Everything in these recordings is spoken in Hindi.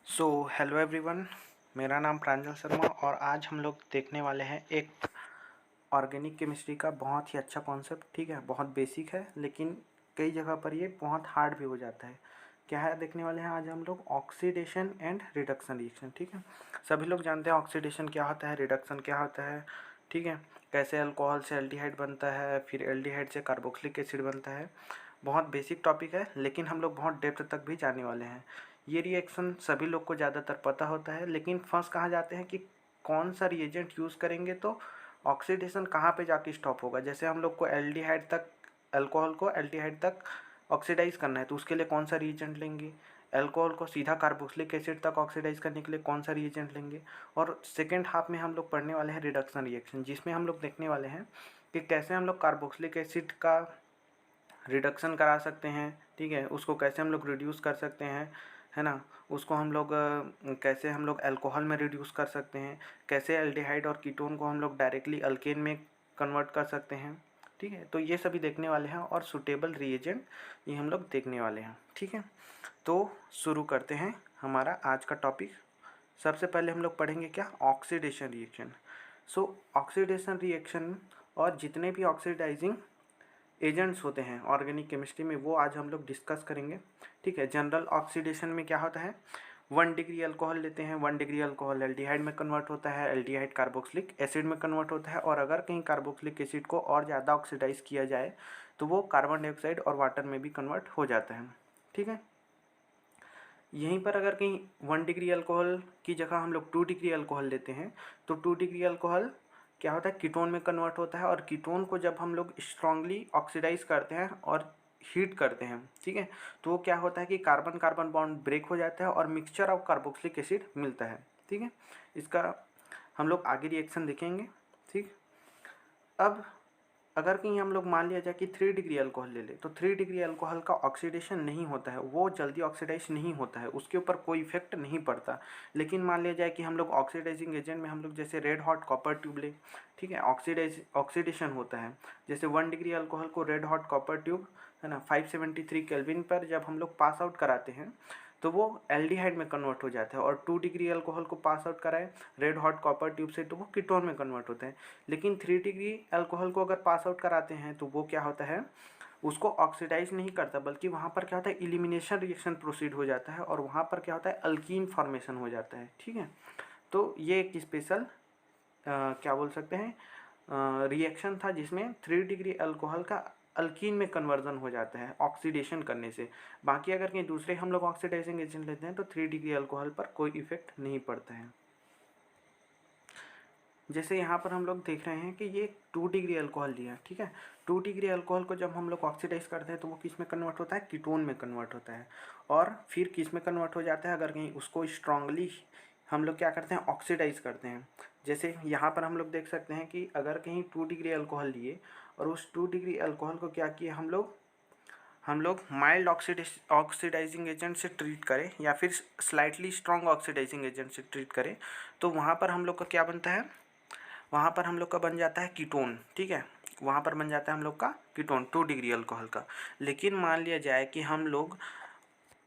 So hello everyone. मेरा नाम प्रांजल शर्मा और आज हम लोग देखने वाले हैं एक ऑर्गेनिक केमिस्ट्री का बहुत ही अच्छा कॉन्सेप्ट। ठीक है, बहुत बेसिक है लेकिन कई जगह पर ये बहुत हार्ड भी हो जाता है। क्या है देखने वाले हैं आज हम लोग? Oxidation and reduction reaction. ठीक है, सभी लोग जानते हैं ऑक्सीडेशन क्या होता है, रिडक्शन क्या होता है। ठीक है, कैसे अल्कोहल से एल्डिहाइड बनता है, फिर एल्डिहाइड से कार्बोक्सिलिक एसिड बनता है। बहुत बेसिक टॉपिक है लेकिन हम लोग बहुत डेप्थ तक भी जाने वाले हैं। ये रिएक्शन सभी लोग को ज़्यादातर पता होता है लेकिन फंस कहाँ जाते हैं कि कौन सा रिएजेंट यूज़ करेंगे तो ऑक्सीडेशन कहाँ पे जाके स्टॉप होगा। जैसे हम लोग को एल्डिहाइड तक, अल्कोहल को एल्डिहाइड तक ऑक्सीडाइज करना है तो उसके लिए कौन सा रिएजेंट लेंगे। अल्कोहल को सीधा कार्बोक्सिलिक एसिड तक ऑक्सीडाइज करने के लिए कौन सा रिएजेंट लेंगे। और सेकेंड हाफ में हम लोग पढ़ने वाले हैं रिडक्शन रिएक्शन, जिसमें हम लोग देखने वाले हैं कि कैसे हम लोग कार्बोक्सिलिक एसिड का रिडक्शन करा सकते हैं। ठीक है, उसको कैसे हम लोग रिड्यूस कर सकते हैं, है ना। उसको हम लोग कैसे हम लोग अल्कोहल में रिड्यूस कर सकते हैं, कैसे एल्डिहाइड और कीटोन को हम लोग डायरेक्टली अल्केन में कन्वर्ट कर सकते हैं। ठीक है, तो ये सभी देखने वाले हैं और सुटेबल रिएजेंट ये हम लोग देखने वाले हैं। ठीक है, तो शुरू करते हैं हमारा आज का टॉपिक। सबसे पहले हम लोग पढ़ेंगे क्या? Oxidation reaction. सो ऑक्सीडेशन रिएक्शन और जितने भी ऑक्सीडाइजिंग एजेंट्स होते हैं ऑर्गेनिक केमिस्ट्री में वो आज हम लोग डिस्कस करेंगे। ठीक है, जनरल ऑक्सीडेशन में क्या होता है, 1 डिग्री अल्कोहल लेते हैं, 1 डिग्री अल्कोहल एल्डिहाइड में कन्वर्ट होता है, एल्डिहाइड कार्बोक्सिलिक एसिड में कन्वर्ट होता है। और अगर कहीं कार्बोक्सिलिक एसिड को और ज़्यादा ऑक्सीडाइज किया जाए तो वो कार्बन डाइऑक्साइड और वाटर में भी कन्वर्ट हो जाता है। ठीक है, यहीं पर अगर कहीं 1 डिग्री अल्कोहल की जगह हम लोग 2 डिग्री अल्कोहल लेते हैं तो 2 डिग्री अल्कोहल क्या होता है, कीटोन में कन्वर्ट होता है। और कीटोन को जब हम लोग स्ट्रांगली ऑक्सीडाइज करते हैं और हीट करते हैं, ठीक है, तो वो क्या होता है कि कार्बन कार्बन बॉन्ड ब्रेक हो जाता है और मिक्सचर ऑफ कार्बोक्सिलिक एसिड मिलता है। ठीक है, इसका हम लोग आगे रिएक्शन देखेंगे। ठीक, अब अगर कहीं हम लोग मान लिया जाए कि 3 डिग्री अल्कोहल ले ले तो 3 डिग्री अल्कोहल का ऑक्सीडेशन नहीं होता है, वो जल्दी ऑक्सीडाइज नहीं होता है, उसके ऊपर कोई इफेक्ट नहीं पड़ता। लेकिन मान लिया जाए कि हम लोग ऑक्सीडाइजिंग एजेंट में हम लोग जैसे रेड हॉट कॉपर ट्यूब ले, ठीक है, ऑक्सीडेशन होता है। जैसे 1 डिग्री अल्कोहल को रेड हॉट कॉपर ट्यूब, है ना, 573 केल्विन पर जब हम लोग पास आउट कराते हैं तो वो एल्डिहाइड में कन्वर्ट हो जाता है। और 2 डिग्री अल्कोहल को पास आउट कराए रेड हॉट कॉपर ट्यूब से तो वो कीटोन में कन्वर्ट होता है। लेकिन 3 डिग्री अल्कोहल को अगर पास आउट कराते हैं तो वो क्या होता है, उसको ऑक्सीडाइज नहीं करता बल्कि वहाँ पर क्या होता है, इलिमिनेशन रिएक्शन प्रोसीड हो जाता है और वहाँ पर क्या होता है, अल्कीन फॉर्मेशन हो जाता है। ठीक है, तो ये एक स्पेशल क्या बोल सकते हैं रिएक्शन था जिसमें 3 डिग्री अल्कोहल का अल्कीन में कन्वर्जन हो जाता है ऑक्सीडेशन करने से। बाकी अगर कहीं दूसरे हम लोग ऑक्सीडाइजिंग एजेंट लेते हैं तो 3 डिग्री अल्कोहल पर कोई इफेक्ट नहीं पड़ता है। जैसे यहाँ पर हम लोग देख रहे हैं कि ये 2 डिग्री अल्कोहल लिया है। ठीक है, 2 डिग्री अल्कोहल को जब हम लोग ऑक्सीडाइज करते हैं तो वो किस में कन्वर्ट होता है, कीटोन में कन्वर्ट होता है। और फिर किस में कन्वर्ट हो जाता है, अगर कहीं उसको स्ट्रांगली हम लोग क्या करते हैं, ऑक्सीडाइज करते हैं। जैसे यहाँ पर हम लोग देख सकते हैं कि अगर कहीं 2 डिग्री अल्कोहल लिए और उस 2 डिग्री अल्कोहल को क्या किए हम लोग माइल्ड ऑक्सीडाइजिंग एजेंट से ट्रीट करें या फिर स्लाइटली स्ट्रॉन्ग ऑक्सीडाइजिंग एजेंट से ट्रीट करें तो वहाँ पर हम लोग का क्या बनता है, वहाँ पर हम लोग का बन जाता है कीटोन। ठीक है, वहाँ पर बन जाता है हम लोग का कीटोन 2 डिग्री अल्कोहल का। लेकिन मान लिया जाए कि हम लोग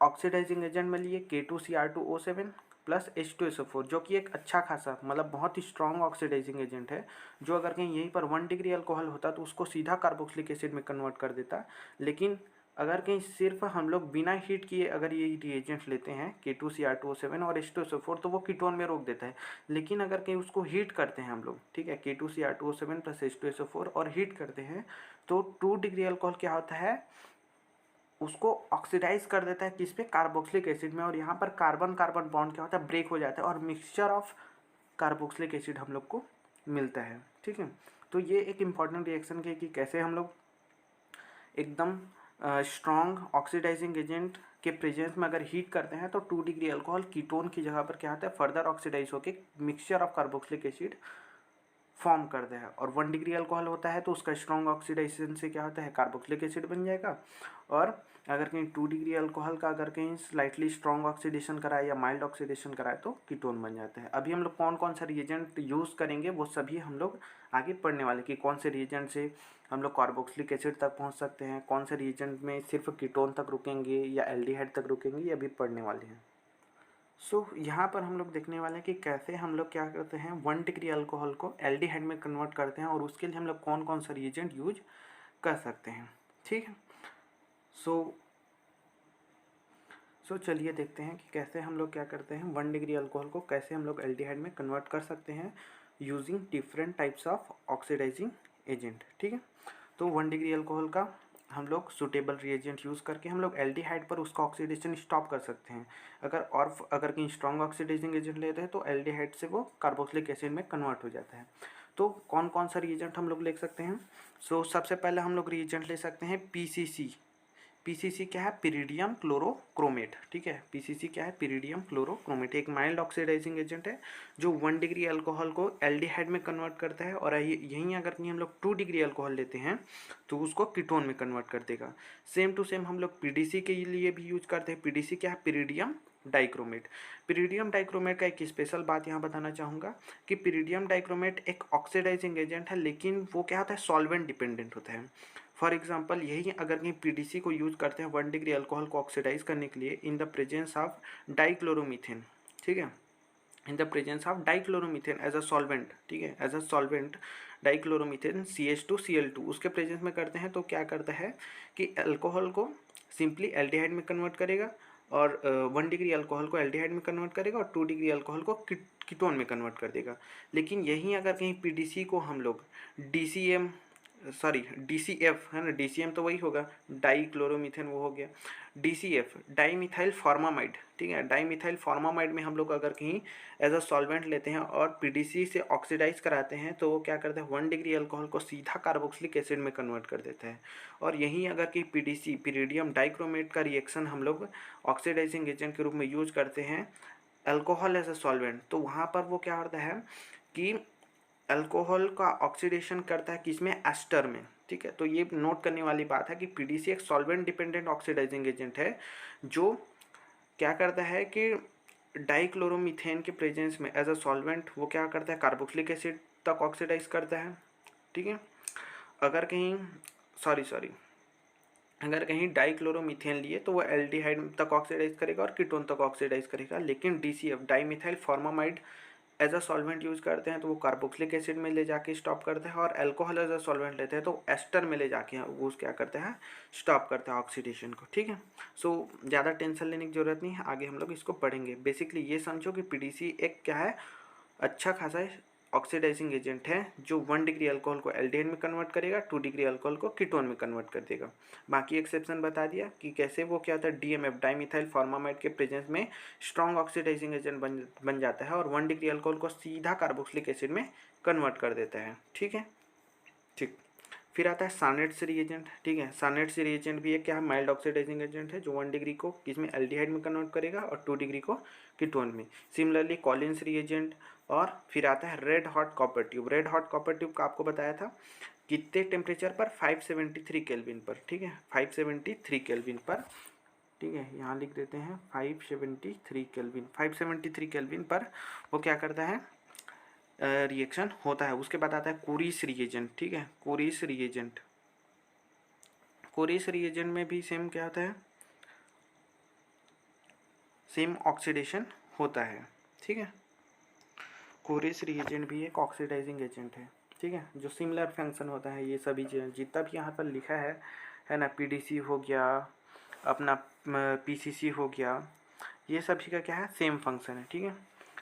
ऑक्सीडाइजिंग एजेंट में लिए K2Cr2O7 प्लस H2SO4 जो कि एक अच्छा खासा मतलब बहुत ही स्ट्रॉन्ग ऑक्सीडाइजिंग एजेंट है, जो अगर कहीं यहीं पर 1 डिग्री अल्कोहल होता तो उसको सीधा कार्बोक्सिलिक एसिड में कन्वर्ट कर देता। लेकिन अगर कहीं सिर्फ हम लोग बिना हीट किए अगर ये रिएजेंट्स लेते हैं K2Cr2O7 और H2SO4 तो वो कीटोन में रोक देता है। लेकिन अगर कहीं उसको हीट करते हैं हम लोग, ठीक है, K2Cr2O7 प्लस H2SO4 और हीट करते हैं तो 2 डिग्री अल्कोहल क्या होता है, उसको ऑक्सीडाइज कर देता है किस पे, कार्बोक्सिलिक एसिड में। और यहाँ पर कार्बन कार्बन बॉन्ड क्या होता है, ब्रेक हो जाता है और मिक्सचर ऑफ कार्बोक्सिलिक एसिड हम लोग को मिलता है। ठीक है, तो ये एक इम्पॉर्टेंट रिएक्शन है कि कैसे हम लोग एकदम स्ट्रॉन्ग ऑक्सीडाइजिंग एजेंट के प्रेजेंस में अगर हीट करते हैं तो 2 डिग्री अल्कोहल कीटोन की जगह पर क्या होता है, फर्दर ऑक्सीडाइज होकर mixture of carboxylic acid form कर दे है। और 1 डिग्री अल्कोहल होता है तो उसका स्ट्रॉन्ग ऑक्सीडाइजेशन से क्या होता है, कार्बोक्सिलिक एसिड बन जाएगा। और अगर कहीं 2 डिग्री अल्कोहल का अगर कहीं स्लाइटली स्ट्रॉन्ग ऑक्सीडेशन कराए या माइल्ड ऑक्सीडेशन कराए तो कीटोन बन जाता है। अभी हम लोग कौन कौन सा रिएजेंट यूज़ करेंगे वो सभी हम लोग आगे पढ़ने वाले कि कौन से रिएजेंट से हम लोग कार्बोक्सिलिक एसिड तक पहुँच सकते हैं, कौन से रिएजेंट में सिर्फ कीटोन तक रुकेंगे या एल्डिहाइड तक रुकेंगे, ये अभी पढ़ने वाले हैं। यहाँ पर हम लोग देखने वाले हैं कि कैसे हम लोग क्या करते हैं 1 डिग्री अल्कोहल को एल्डिहाइड में कन्वर्ट करते हैं और उसके लिए हम लोग कौन कौन सा रिएजेंट यूज कर सकते हैं। ठीक है। सो चलिए देखते हैं कि कैसे हम लोग क्या करते हैं 1 डिग्री अल्कोहल को कैसे हम लोग एल्डिहाइड में कन्वर्ट कर सकते हैं using different types of oxidising agent. ठीक है। तो 1 डिग्री अल्कोहल का हम लोग सूटेबल रिएजेंट यूज़ करके हम लोग एल्डिहाइड पर उसका ऑक्सीडेशन स्टॉप कर सकते हैं। अगर कहीं स्ट्रॉन्ग ऑक्सीडाइजिंग एजेंट लेते हैं तो एल्डिहाइड से वो कार्बोक्सिलिक एसिड में कन्वर्ट हो जाता है। तो कौन कौन सा रिएजेंट हम लोग ले सकते हैं। सबसे पहले हम लोग रिएजेंट ले सकते हैं पीसीसी। पीसीसी क्या है, पिरिडियम क्लोरोक्रोमेट। ठीक है, पीसीसी क्या है, पिरिडियम क्लोरोक्रोमेट, एक माइल्ड ऑक्सीडाइजिंग एजेंट है जो 1 डिग्री अल्कोहल को एल्डिहाइड में कन्वर्ट करता है और यहीं अगर कहीं हम लोग 2 डिग्री अल्कोहल लेते हैं तो उसको कीटोन में कन्वर्ट कर देगा। सेम टू सेम हम लोग पीडीसी के लिए भी यूज करते हैं। पीडीसी क्या है, पिरिडियम डाइक्रोमेट। पिरिडियम डाइक्रोमेट का एक स्पेशल बात यहाँ बताना चाहूँगा कि पिरिडियम डाइक्रोमेट एक ऑक्सीडाइजिंग एजेंट है, लेकिन वो क्या होता है, सॉल्वेंट डिपेंडेंट होता है। फॉर एग्जाम्पल यही अगर कहीं पीडीसी को यूज करते हैं 1 डिग्री अल्कोहल को ऑक्सीडाइज करने के लिए in the presence of dichloromethane. ठीक है, in the presence of dichloromethane as a solvent. ठीक है, as a solvent dichloromethane CH2Cl2 उसके प्रेजेंस में करते हैं तो क्या करता है कि अल्कोहल को सिंपली एल्डिहाइड में कन्वर्ट करेगा और 1 डिग्री अल्कोहल को एल्डिहाइड में कन्वर्ट करेगा और 2 डिग्री अल्कोहल को कीटोन में कन्वर्ट कर देगा। लेकिन यहीं अगर कहीं पीडीसी को हम लोग DCM सॉरी DCF है ना, DCM तो वही होगा, डाई क्लोरोमीथेन वो हो गया, DCF डाई मिथाइल फॉर्मामाइड। ठीक है, डाई मिथाइल फॉर्मामाइड में हम लोग अगर कहीं एज अ सॉल्वेंट लेते हैं और पीडीसी से ऑक्सीडाइज कराते हैं तो वो क्या करता है 1 डिग्री अल्कोहल को सीधा कार्बोक्सिलिक एसिड में कन्वर्ट कर देता है। और यहीं अगर कि पीडीसी पिरिडियम डाइक्रोमेट का रिएक्शन हम लोग ऑक्सीडाइजिंग एजेंट के रूप में यूज करते हैं अल्कोहल एज अ सॉल्वेंट, तो वहाँ पर वो क्या होता है कि अल्कोहल का ऑक्सीडेशन करता है किसमें, एस्टर में। ठीक है, तो ये नोट करने वाली बात है कि पीडीसी एक सॉल्वेंट डिपेंडेंट ऑक्सीडाइजिंग एजेंट है जो क्या करता है कि डाइक्लोरोमीथेन के प्रेजेंस में एज अ सॉल्वेंट वो क्या करता है कार्बोक्सिलिक एसिड तक ऑक्सीडाइज करता है। ठीक है, अगर कहीं सॉरी अगर कहीं डाइक्लोरोमीथेन लिए तो वो एल्डिहाइड तक ऑक्सीडाइज करेगा और कीटोन तक ऑक्सीडाइज करेगा। लेकिन DCF dimethyl formamide as a solvent use करते हैं तो वो कार्बोक्सिलिक एसिड में ले जाके स्टॉप करते हैं और अल्कोहल एज अ सॉल्वेंट लेते हैं तो एस्टर में ले जाके वो क्या करते हैं, स्टॉप करते हैं ऑक्सीडेशन को। ठीक है, ज़्यादा टेंशन लेने की जरूरत नहीं है, आगे हम लोग इसको पढ़ेंगे। बेसिकली ये समझो कि पीडीसी एक क्या है, अच्छा खासा ऑक्सीडाइजिंग एजेंट है जो 1 डिग्री अल्कोहल को एल्डिहाइड में कन्वर्ट करेगा, 2 डिग्री अल्कोहल को कीटोन में कन्वर्ट कर देगा। बाकी एक्सेप्शन बता दिया कि कैसे वो क्या होता है, DMF डाइमिथाइल फॉर्मामाइड के प्रेजेंस में स्ट्रॉन्ग ऑक्सीडाइजिंग एजेंट बन जाता है और 1 डिग्री अल्कोहल को सीधा कार्बोक्सिलिक एसिड में कन्वर्ट कर देता है। ठीक है, ठीक। फिर आता है सार्नेट्स रिएजेंट। ठीक है, सार्नेट्स रिएजेंट भी एक क्या है, माइल्ड ऑक्सीडाइजिंग एजेंट है जो 1 डिग्री को किसमें, एल्डिहाइड में कन्वर्ट करेगा और 2 डिग्री को कीटोन में। Similarly Collins reagent. और फिर आता है red hot copper tube. Red hot copper tube का आपको बताया था कितने टेम्परेचर पर, 573 केल्विन पर। ठीक है, 573 केल्विन पर। ठीक है, यहाँ लिख देते हैं 573 केल्विन। 573 केल्विन पर वो क्या करता है, रिएक्शन होता है। उसके बाद आता है कोरिस रिएजेंट। ठीक है, कोरिस रिएजेंट। कोरिस रिएजेंट में भी सेम क्या होता है, सेम ऑक्सीडेशन होता है। ठीक है, कोरिस रिएजेंट भी एक ऑक्सीडाइजिंग एजेंट है। ठीक है, जो सिमिलर फंक्शन होता है, ये सभी जितना भी यहाँ पर लिखा है ना, पीडीसी हो गया, अपना पीसीसी हो गया, ये सभी का क्या है, सेम फंक्शन है। ठीक है,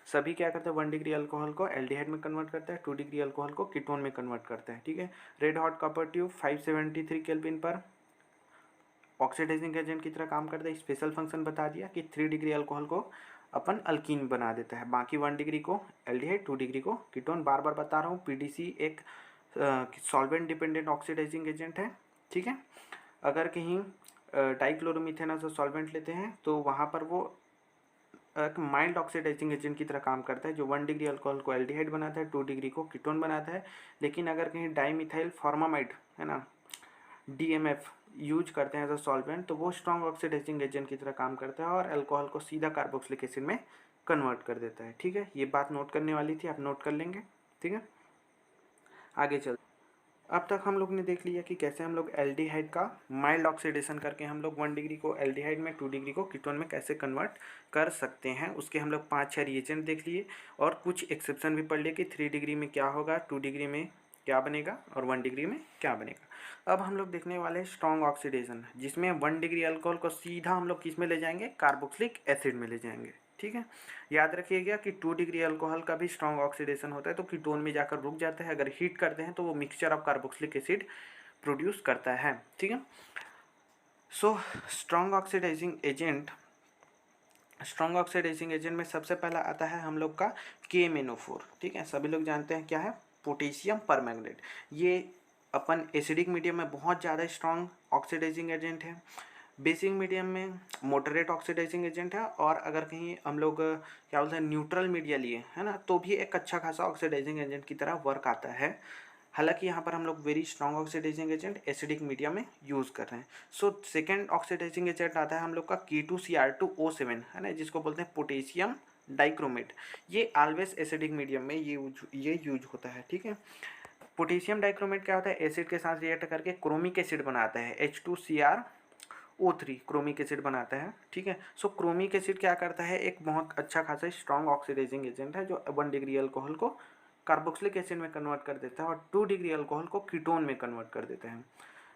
सभी क्या करते हैं 1 डिग्री अल्कोहल को एल्डिहाइड में कन्वर्ट करता है, 2 डिग्री अल्कोहल को कीटोन में कन्वर्ट करता है। ठीक है, red hot copper tube 573 kelvin पर ऑक्सीडाइजिंग एजेंट की तरह काम करता है। स्पेशल फंक्शन बता दिया कि 3 डिग्री अल्कोहल को अपन अल्कीन बना देता है, बाकी 1 डिग्री को एल्डिहाइड, 2 डिग्री को कीटोन। बार बार बता रहा हूँ, पीडीसी एक सॉल्वेंट डिपेंडेंट ऑक्सीडाइजिंग एजेंट है। ठीक है, अगर कहीं डाइक्लोरोमीथेन एज सॉल्वेंट लेते हैं तो वहाँ पर वो एक माइल्ड ऑक्सीडाइजिंग एजेंट की तरह काम करता है जो 1 डिग्री अल्कोहल को एल्डिहाइड बनाता है, 2 डिग्री को कीटोन बनाता है। लेकिन अगर कहीं डाइमिथाइल फॉर्मामाइड है ना, DMF यूज करते हैं एज अ सॉल्वेंट तो वो स्ट्रॉन्ग ऑक्सीडाइजिंग एजेंट की तरह काम करता है और अल्कोहल को सीधा कार्बोक्सिलिक एसिड में कन्वर्ट कर देता है। ठीक है, ये बात नोट करने वाली थी, आप नोट कर लेंगे। ठीक है, आगे चल अब तक हम लोग ने देख लिया कि कैसे हम लोग एल्डिहाइड का माइल्ड ऑक्सीडेशन करके हम लोग 1 डिग्री को एल्डिहाइड में, 2 डिग्री को कीटोन में कैसे कन्वर्ट कर सकते हैं। उसके हम लोग 5-6 रिएजेंट देख लिए और कुछ एक्सेप्शन भी पढ़ लिए कि 3 डिग्री में क्या होगा, 2 डिग्री में क्या बनेगा और 1 डिग्री में क्या बनेगा। अब हम लोग देखने वाले हैं स्ट्रॉन्ग ऑक्सीडेशन, जिसमें 1 डिग्री अल्कोहल को सीधा हम लोग किस में ले जाएंगे, कार्बोक्सिलिक एसिड में ले जाएंगे। ठीक है, याद रखिएगा कि 2 डिग्री अल्कोहल का भी स्ट्रॉन्ग ऑक्सीडेशन होता है तो कीटोन में जाकर रुक जाता है। अगर हीट करते हैं तो वो mixture of carboxylic acid produce करता है। ठीक है, so strong oxidising agent, strong oxidising agent में सबसे पहला आता है हम लोग का KMnO4। ठीक है, सभी लोग जानते हैं क्या है, पोटेशियम परमैंगनेट। ये अपन एसिडिक मीडियम में बहुत ज़्यादा स्ट्रॉन्ग ऑक्सीडाइजिंग एजेंट है, बेसिक मीडियम में मॉडरेट ऑक्सीडाइजिंग एजेंट है, और अगर कहीं हम लोग क्या बोलते हैं न्यूट्रल मीडिया लिए है ना, तो भी एक अच्छा खासा ऑक्सीडाइजिंग एजेंट की तरह वर्क आता है। हालांकि यहाँ पर हम लोग very strong oxidising agent acidic media में यूज़ कर रहे हैं। सो सेकेंड ऑक्सीडाइजिंग एजेंट आता है हम लोग का K2Cr2O7 है ना, जिसको बोलते हैं पोटेशियम डाइक्रोमेट। ये ऑलवेज एसिडिक मीडियम में ये यूज होता है। ठीक है, पोटेशियम डाइक्रोमेट क्या होता है, एसिड के साथ रिएक्ट करके क्रोमिक एसिड बनाता है, H2Cr O3 क्रोमिक एसिड बनाता है। ठीक है, सो क्रोमिक एसिड क्या करता है, एक बहुत अच्छा खासा स्ट्रॉन्ग ऑक्सीडाइजिंग एजेंट है जो 1 डिग्री अल्कोहल को कार्बोक्सिलिक एसिड में कन्वर्ट कर देता है और 2 डिग्री अल्कोहल को कीटोन में कन्वर्ट कर देता है।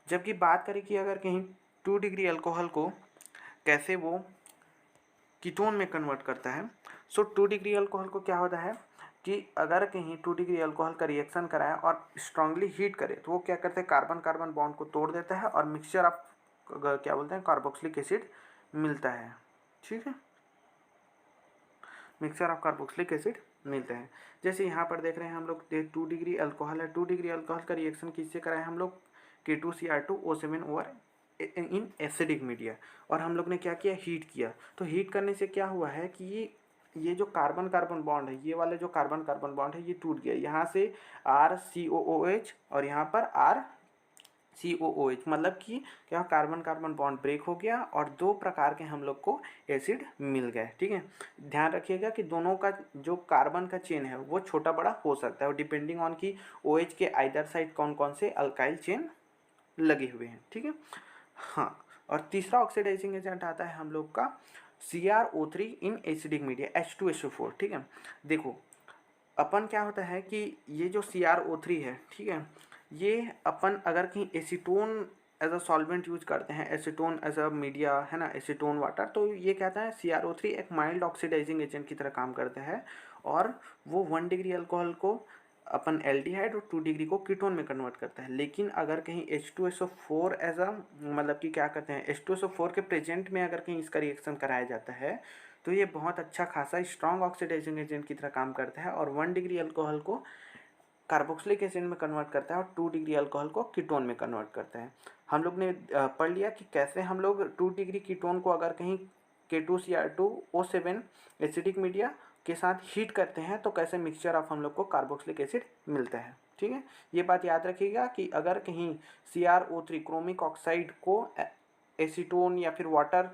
जबकि बात करें कि अगर कहीं 2 डिग्री अल्कोहल को कैसे वो कीटोन में कन्वर्ट करता है, सो 2 डिग्री अल्कोहल को क्या होता है कि अगर कहीं 2 डिग्री अल्कोहल का रिएक्शन कराए और स्ट्रांगली हीट करे तो वो क्या करते हैं, कार्बन कार्बन बॉन्ड को तोड़ देता है और मिक्सचर ऑफ क्या बोलते हैं, कार्बोक्सिलिक एसिड मिलता है। ठीक है, मिक्सचर ऑफ कार्बोक्सिलिक एसिड मिलता है। जैसे यहाँ पर देख रहे हैं हम लोग 2 डिग्री अल्कोहल है, 2 डिग्री अल्कोहल का रिएक्शन किससे कराए हम लोग, K2Cr2O7 over in acidic media, और हम लोग ने क्या किया, हीट किया। तो हीट करने से क्या हुआ है कि ये जो कार्बन कार्बन बॉन्ड है, ये वाला जो कार्बन कार्बन बॉन्ड है ये टूट गया, यहाँ से RCOOH और यहाँ पर RCOOH, मतलब कि क्या कार्बन कार्बन बॉन्ड ब्रेक हो गया और 2 प्रकार के हम लोग को एसिड मिल गए। ठीक है, ध्यान रखिएगा कि दोनों का जो कार्बन का चेन है वो छोटा बड़ा हो सकता है और डिपेंडिंग ऑन की OH के आइदर साइड कौन कौन से अल्काइल चेन लगे हुए हैं। ठीक है, हाँ, और तीसरा ऑक्सीडाइजिंग एजेंट आता है हम लोग का CrO3 in acidic media H2SO4। ठीक है, देखो अपन क्या होता है कि ये जो CrO3 है, ठीक है, ये अपन अगर कहीं acetone as a solvent use करते हैं, एसीटोन एज अ मीडिया है ना, एसीटोन वाटर, तो ये कहता है CrO3 एक माइल्ड ऑक्सीडाइजिंग एजेंट की तरह काम करता है और वो 1 डिग्री अल्कोहल को अपन एल्डिहाइड और 2 डिग्री को कीटोन में कन्वर्ट करता है। लेकिन अगर कहीं H2SO4 एज अ मतलब कि क्या कहते हैं, H2SO4 के प्रेजेंट में अगर कहीं इसका रिएक्शन कराया जाता है तो ये बहुत अच्छा खासा स्ट्रॉन्ग ऑक्सीडाइजिंग एजेंट की तरह काम करता है और 1 डिग्री अल्कोहल को कार्बोक्सिलिक एसिड में कन्वर्ट करता है और 2 डिग्री अल्कोहल को कीटोन में कन्वर्ट करता है। हम लोग ने पढ़ लिया कि कैसे हम लोग 2 डिग्री कीटोन को अगर कहीं K2Cr2O7 एसिडिक मीडिया के साथ हीट करते हैं तो कैसे मिक्सचर ऑफ हम लोग को कार्बोक्सिलिक एसिड मिलता है। ठीक है, ये बात याद रखिएगा कि अगर कहीं CrO3 क्रोमिक ऑक्साइड को एसीटोन या फिर वाटर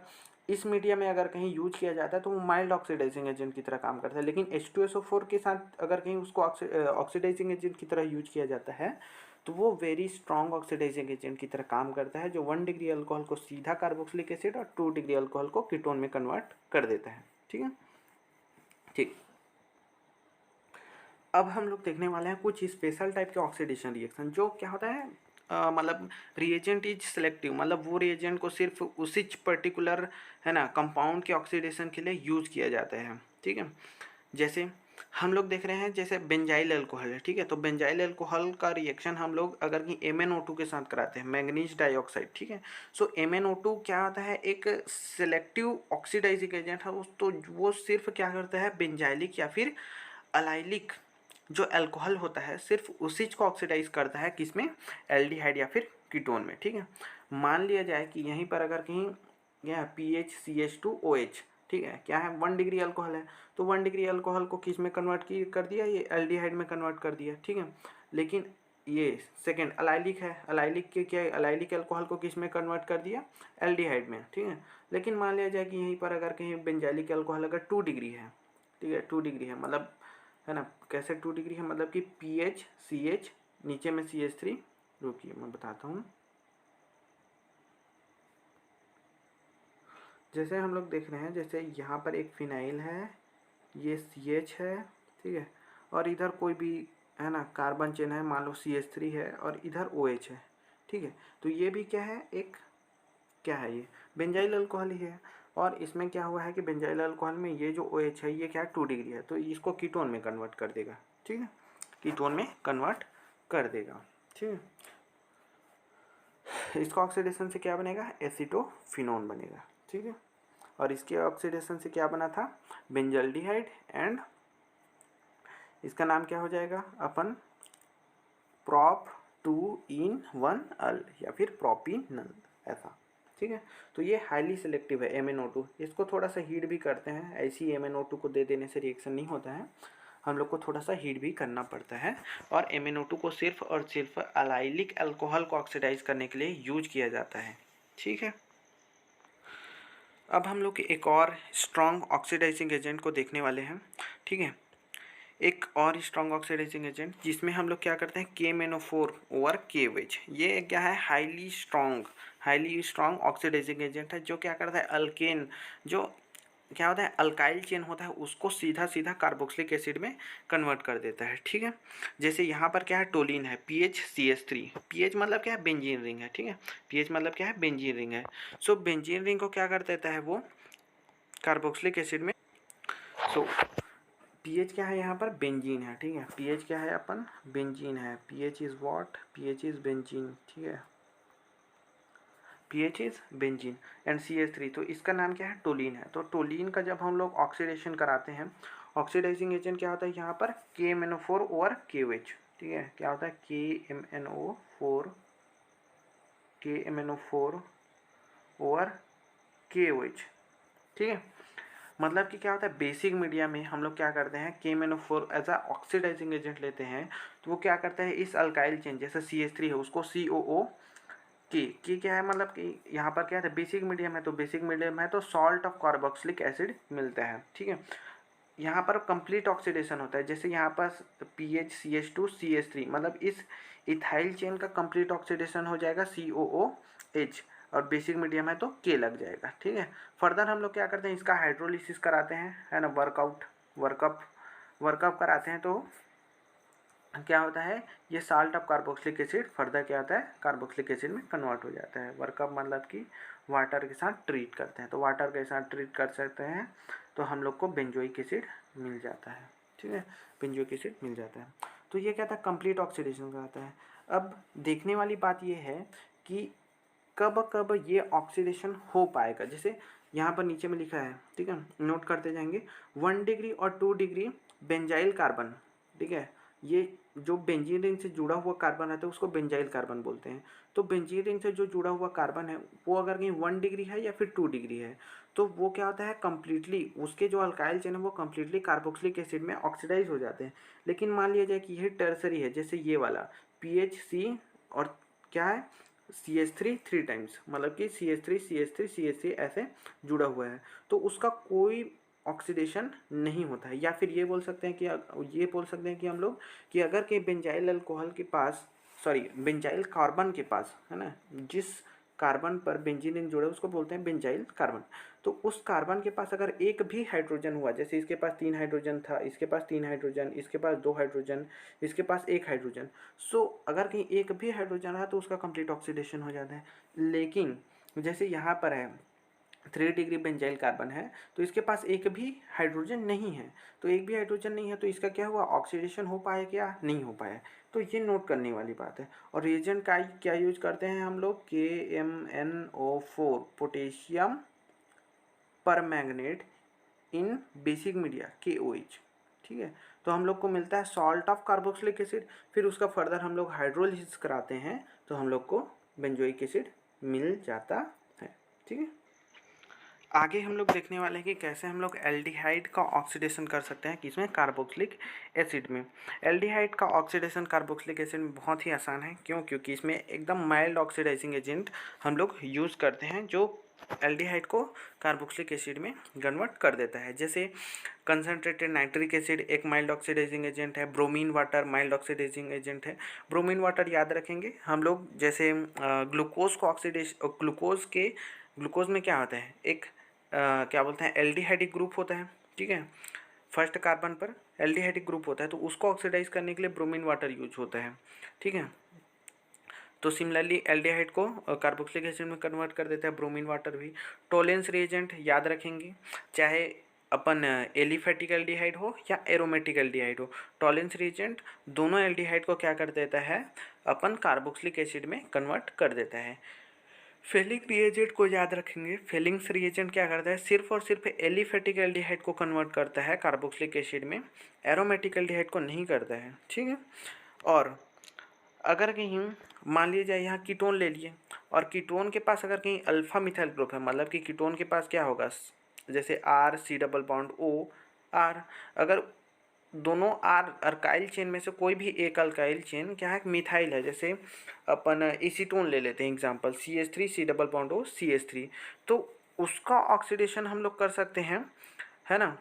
इस मीडिया में अगर कहीं यूज किया जाता है तो वो माइल्ड ऑक्सीडाइजिंग एजेंट की तरह काम करता है। लेकिन H2SO4 के साथ अगर कहीं उसको ऑक्सीडाइजिंग एजेंट की तरह यूज किया जाता है तो वो वेरी स्ट्रॉन्ग ऑक्सीडाइजिंग एजेंट की तरह काम करता है, जो 1 डिग्री अल्कोहल को सीधा कार्बोक्सिलिक एसिड और 2 डिग्री अल्कोहल को कीटोन में कन्वर्ट कर देता है। ठीक है, ठीक। अब हम लोग देखने वाले हैं कुछ स्पेशल टाइप के ऑक्सीडेशन रिएक्शन, जो क्या होता है मतलब रिएजेंट इज सेलेक्टिव, मतलब वो रिएजेंट को सिर्फ उसी पर्टिकुलर है ना कंपाउंड के ऑक्सीडेशन के लिए यूज किया जाता है। ठीक है, जैसे हम लोग देख रहे हैं जैसे बेंजाइल अल्कोहल है। ठीक है, तो बेंजाइल अल्कोहल का रिएक्शन हम लोग अगर कि MnO2 के साथ कराते हैं, मैंगनीज डाइऑक्साइड। ठीक है, सो MnO2 क्या होता है, एक सेलेक्टिव ऑक्सीडाइजिंग एजेंट है, तो वो सिर्फ क्या करता है, बेंजाइलिक या फिर अलाइलिक जो अल्कोहल होता है सिर्फ उसी को ऑक्सीडाइज करता है, किसमें, एल्डिहाइड या फिर कीटोन में। ठीक है, मान लिया जाए कि यहीं पर अगर कहीं यह PHCH2OH, ठीक है, क्या है, 1 डिग्री अल्कोहल है, तो 1 डिग्री अल्कोहल को किस में कन्वर्ट कर दिया, ये एल्डिहाइड में कन्वर्ट कर दिया। ठीक है, लेकिन ये सेकेंड अलाइलिक है, अलाइलिक के क्या है, अलाइलिक अल्कोहल को किस में कन्वर्ट कर दिया, एल्डिहाइड में। ठीक है, लेकिन मान लिया जाए कि यहीं पर अगर कहीं बेंजाइलिक अल्कोहल अगर 2 डिग्री है, ठीक है, 2 डिग्री है, मतलब है ना, कैसे 2 डिग्री है, मतलब कि PHCH नीचे में CH3 रुकिए मैं बताता हूँ। जैसे हम लोग देख रहे हैं, जैसे यहाँ पर एक फिनाइल है, ये CH है, ठीक है, और इधर कोई भी है ना कार्बन चेन है, मान लो CH3 है और इधर OH है, ठीक है। तो ये भी क्या है, एक क्या है, ये बेंजाइल अल्कोहल ही है। और इसमें क्या हुआ है कि बेंजाइल अल्कोहल में ये जो OH है ये क्या है 2 डिग्री है, तो इसको कीटोन में कन्वर्ट कर देगा, ठीक है, कीटोन में कन्वर्ट कर देगा, ठीक है। इसका ऑक्सीडेशन से क्या बनेगा, एसीटोफिनोन बनेगा, ठीक है। और इसके ऑक्सीडेशन से क्या बना था, बेंजल्डिहाइड, एंड इसका नाम क्या हो जाएगा अपन, प्रॉप 2 in 1 अल या फिर प्रोपिनल, ऐसा, ठीक है। तो ये हाईली सिलेक्टिव है MnO2। इसको थोड़ा सा हीट भी करते हैं, ऐसी MnO2 को दे देने से रिएक्शन नहीं होता है, हम लोग को थोड़ा सा हीट भी करना पड़ता है। और MnO2 को सिर्फ और सिर्फ अलाइलिक अल्कोहल को ऑक्सीडाइज करने के लिए यूज किया जाता है, ठीक है। अब हम लोग एक और स्ट्रॉन्ग ऑक्सीडाइजिंग एजेंट को देखने वाले हैं, ठीक है। एक और स्ट्रॉन्ग ऑक्सीडाइजिंग एजेंट जिसमें हम लोग क्या करते हैं, KMnO4 ओवर KOH। ये क्या है, हाईली स्ट्रॉन्ग ऑक्सीडाइजिंग एजेंट है, जो क्या करता है, अल्केन जो क्या होता है, अल्काइल चेन होता है उसको सीधा सीधा कार्बोक्सिलिक एसिड में कन्वर्ट कर देता है, ठीक है। जैसे यहाँ पर क्या है, टोलिन है, PH CH3, मतलब क्या है, बेंजीन रिंग है, ठीक है। PH मतलब क्या है, बेंजीन रिंग है। सो बेंजीन रिंग को क्या कर देता है वो कार्बोक्सिलिक एसिड में। सो पीएच क्या है, यहाँ पर बेंजीन है, ठीक है। पीएच क्या है, अपन बेंजीन है, pH is what, pH is benzene, ठीक है, pH is benzene and CH3, तो इसका नाम क्या है, टोलिन है। तो टोलिन का जब हम लोग ऑक्सीडेशन कराते हैं, ऑक्सीडाइजिंग एजेंट क्या होता है यहाँ पर, KMnO4 ओवर KOH, ठीक है। क्या होता है, KMnO4 ओवर KOH, ठीक है। मतलब कि क्या होता है, बेसिक मीडिया में हम लोग क्या करते हैं, KMnO4 as a oxidising agent लेते हैं, तो वो क्या करता है, इस अल्काइल चेन जैसे CH3 है उसको COO की क्या है, मतलब कि यहाँ पर क्या है, बेसिक मीडियम है, तो बेसिक मीडियम है तो सॉल्ट ऑफ कार्बोक्सिलिक एसिड मिलता है, ठीक है। यहाँ पर कंप्लीट ऑक्सीडेशन होता है, जैसे यहाँ पर PHCH2 CH3, मतलब इस इथाइल चेन का कंप्लीट ऑक्सीडेशन हो जाएगा COOH, और बेसिक मीडियम है तो K लग जाएगा, ठीक है। फर्दर हम लोग क्या करते हैं, इसका हाइड्रोलिसिस कराते हैं, है ना, वर्कअप कराते हैं, तो क्या होता है, ये salt of carboxylic acid further क्या होता है, कार्बोक्सिलिक एसिड में कन्वर्ट हो जाता है। वर्कअप मतलब कि वाटर के साथ ट्रीट करते हैं, तो वाटर के साथ ट्रीट कर सकते हैं, तो हम लोग को बेंजोइक एसिड मिल जाता है, ठीक है, बेंजोइक एसिड मिल जाता है। तो ये क्या था, कंप्लीट ऑक्सीडेशन का आता है। अब देखने वाली बात ये है कि कब कब ये ऑक्सीडेशन हो पाएगा, जैसे यहाँ पर नीचे में लिखा है, ठीक है, नोट करते जाएंगे, 1 डिग्री और 2 डिग्री बेंजाइल कार्बन, ठीक है। ये जो बेंजीन रिंग से जुड़ा हुआ कार्बन रहता है उसको बेंजाइल कार्बन बोलते हैं। तो बेंजीन रिंग से जो जुड़ा हुआ कार्बन है वो अगर कहीं 1 डिग्री है या फिर 2 डिग्री है, तो वो क्या होता है, कम्प्लीटली उसके जो अल्काइल चेन है वो कम्प्लीटली कार्बोक्सिलिक एसिड में ऑक्सीडाइज हो जाते हैं। लेकिन मान लिया जाए कि यह टर्सरी है, जैसे ये वाला PHC और क्या है, CH3 3 टाइम्स, मतलब कि CH3 ऐसे जुड़ा हुआ है, तो उसका कोई ऑक्सीडेशन नहीं होता है। या फिर ये बोल सकते हैं कि हम लोग कि अगर कि बेंजाइल अल्कोहल के पास, सॉरी बेंजाइल कार्बन के पास, है ना, जिस कार्बन पर बेंजीन रिंग जुड़ा है उसको बोलते हैं बेंजाइल कार्बन। तो उस कार्बन के पास अगर एक भी हाइड्रोजन हुआ, जैसे इसके पास 3 हाइड्रोजन था, इसके पास 3 हाइड्रोजन, इसके पास 2 हाइड्रोजन, इसके पास 1 हाइड्रोजन, सो अगर कहीं एक भी हाइड्रोजन रहा तो उसका कंप्लीट ऑक्सीडेशन हो जाता है। लेकिन जैसे यहाँ पर है 3 डिग्री बेंजाइल कार्बन है, तो इसके पास एक भी हाइड्रोजन नहीं है, तो एक भी हाइड्रोजन नहीं है, तो इसका क्या हुआ, ऑक्सीडेशन हो पाया क्या, नहीं हो पाया। तो ये नोट करने वाली बात है। और रिएजेंट का क्या यूज करते हैं हम लोग, KMnO4 पोटेशियम परमैंगनेट इन बेसिक मीडिया KOH, ठीक है। तो हम लोग को मिलता है सॉल्ट ऑफ कार्बोक्सिलिक एसिड, फिर उसका फर्दर हम लोग हाइड्रोलिसिस कराते हैं तो हम लोग को बेंजोइक एसिड मिल जाता है, ठीक है। आगे हम लोग देखने वाले हैं कि कैसे हम लोग एल्डिहाइड का ऑक्सीडेशन कर सकते हैं, किसमें, कार्बोक्सिलिक एसिड में। एल्डिहाइड का ऑक्सीडेशन कार्बोक्सिलिक एसिड में बहुत ही आसान है, क्यों, क्योंकि इसमें एकदम माइल्ड ऑक्सीडाइजिंग एजेंट हम लोग यूज़ करते हैं, जो एल्डिहाइड को कार्बोक्सिलिक एसिड में कन्वर्ट कर देता है। जैसे कंसनट्रेटेड नाइट्रिक एसिड एक माइल्ड ऑक्सीडाइजिंग एजेंट है, bromine water mild oxidising agent है। ब्रोमीन वाटर याद रखेंगे हम लोग, जैसे ग्लूकोज को ग्लूकोज में क्या होता है, एक क्या बोलते हैं, एल्डिहाइडिक ग्रुप होता है, ठीक है। फर्स्ट कार्बन पर एल्डिहाइडिक ग्रुप होता है, तो उसको ऑक्सीडाइज करने के लिए ब्रोमीन वाटर यूज होता है, ठीक है। तो सिमिलरली एल्डिहाइड को कार्बोक्सिलिक एसिड में कन्वर्ट कर देता है ब्रोमीन वाटर भी। टोलेंस रिएजेंट याद रखेंगे, चाहे अपन एलिफेटिक एल्डिहाइड हो या एरोमेटिक एल्डिहाइड हो, टोलेंस रिएजेंट दोनों एल्डिहाइड को क्या कर देता है, अपन कार्बोक्सिलिक एसिड में कन्वर्ट कर देता है। फेलिक रिएजेंट को याद रखेंगे, फेलिंग्स रिएजेंट क्या करता है, सिर्फ और सिर्फ एलिफेटिक एल्डिहाइड को कन्वर्ट करता है कार्बोक्सिलिक एसिड में, एरोमेटिक एल्डिहाइड को नहीं करता है, ठीक है। और अगर कहीं मान लीजिए यहाँ कीटोन ले लिए, और कीटोन के पास अगर कहीं अल्फा मिथाइल ग्रुप है, मतलब कि कीटोन के पास क्या होगा, जैसे R C double bond O R, अगर दोनों आर अल्काइल चेन में से कोई भी एक अल्काइल चेन क्या है, मिथाइल है, जैसे अपन एसीटोन ले लेते हैं example, CH3 C double bond O CH3, तो उसका ऑक्सीडेशन हम लोग कर सकते हैं, है ना,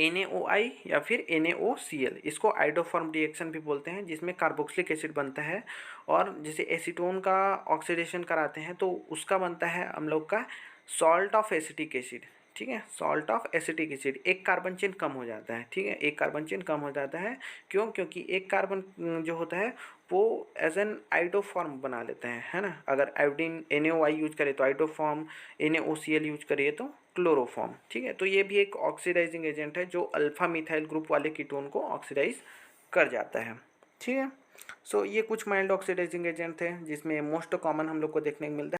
NaOI या फिर NaOCl, इसको आइडोफॉर्म रिएक्शन भी बोलते हैं, जिसमें कार्बोक्सिलिक एसिड बनता है। और जैसे एसीटोन का ऑक्सीडेशन कराते हैं तो उसका बनता है हम लोग का सॉल्ट ऑफ एसिटिक एसिड, ठीक है, सॉल्ट ऑफ एसिटिक एसिड। एक कार्बन चेन कम हो जाता है, ठीक है, एक कार्बन चेन कम हो जाता है, क्यों, क्योंकि एक कार्बन जो होता है वो एज एन आइडोफॉर्म बना लेते हैं, है ना। अगर आयोडीन NaOI यूज करे तो आइडोफॉर्म, NaOCl यूज करिए तो क्लोरोफॉर्म, ठीक है। तो ये भी एक ऑक्सीडाइजिंग एजेंट है जो अल्फा मिथाइल ग्रुप वाले कीटोन को ऑक्सीडाइज कर जाता है, ठीक है। सो ये कुछ माइल्ड ऑक्सीडाइजिंग एजेंट थे जिसमें मोस्ट कॉमन हम लोग को देखने को मिलता है।